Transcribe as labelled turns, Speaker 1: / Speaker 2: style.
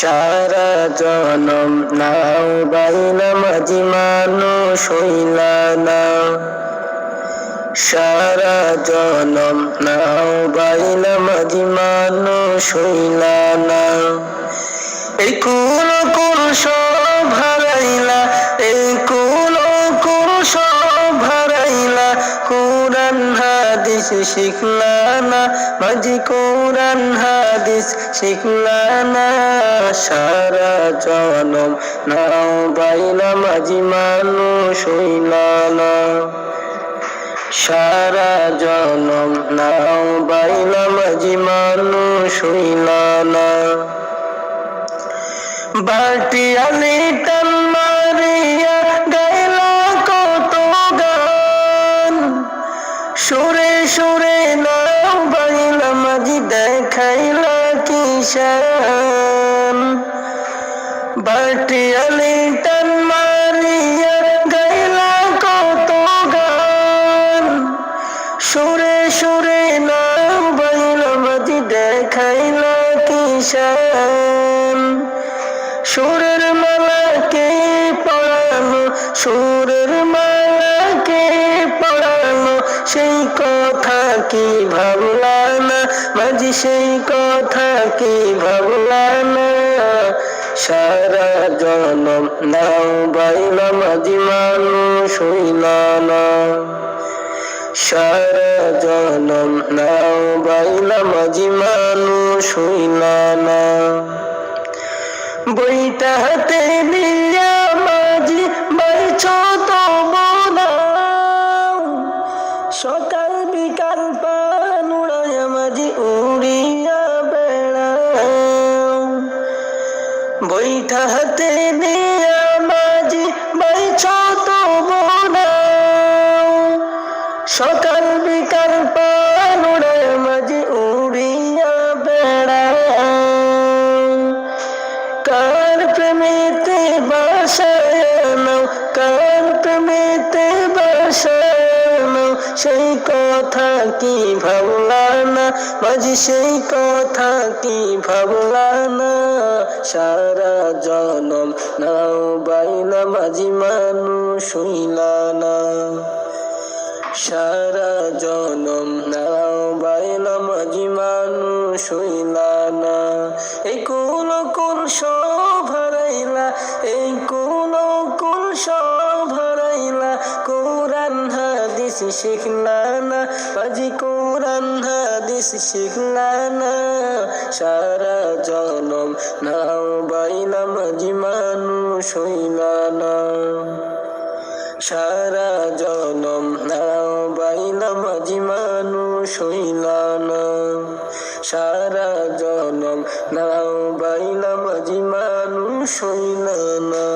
Speaker 1: সারা জনম নাও বাইনা মাঝি মানুষ হইলা না, সারা জনম নাও বাইনা মাঝি মানুষ হইলা না। এই কুল কুল সব হারাইলা, এই কুল কুল সব হারাইলা, কোরআন হাদিস শিখলা না মাঝি, কোরআন হাদিস শিখলা না। সারা জনম নাও বাইনা মাঝি মানুষ হইলা না, সারা জনম নাও বাইনা মাঝি মানুষ হইলা না। বাটিয়ালি টান মারিয়া গাইলা কত গান, সুরে সুরে নাও বাইনা মাঝি দেখাইলা কিষান। বাটিয়ালি টান মারিয়া গাইলা কত গান, সুরে সুরে নাও বাইনা মাঝি দেখাইলা কিষান। সুরের মালাকে পড়ানো, সুরের মালাকে পড়ানো, সেই কথা কি ভাবলা না মাঝি, সেই কথা কি ভাবলা না। সারা জনম নাও বাইনা মাঝি মানুষ হইলা না, সারা জনম নাও বাইনা মাঝি মানুষ হইলা না। বইটা হাতে নিয়া মাঝি বাইছ তবু নাও, সকাল বিকাল পান উড়াইয়া মাঝি উড়িয়া বেড়াও। বইটা হাতে নিয়া মাঝি বাইছ তবু নাও, সকাল বিকাল পান উড়াইয়া মাঝি উড়িয়া বেড়াও। কার প্রেমেতে বাসায় নাও, কার প্রেমেতে বাসায় নাও, সেই কথা কি ভাবলা না মাঝি, সেই কথা কি ভাবলা না। সারা জনম নাও বাইনা মাঝি মানুষ হইলা না, সারা জনম নাও বাইনা মাঝি মানুষ হইলা না। এই কুল কুল সব হারাইলা, এই কুল কুল সব হারাইলা, কোরআন হাদিস শিখলা না মাঝি, কোরআন হাদিস শিখলা না। সারা জনম নাও বাইনা মাঝি মানুষ হইলা না, সারা জনম নাও বাইনা মাঝি মানুষ হইলা না, সারা জনম নাও বাইনা মাঝি মানুষ হইলা না।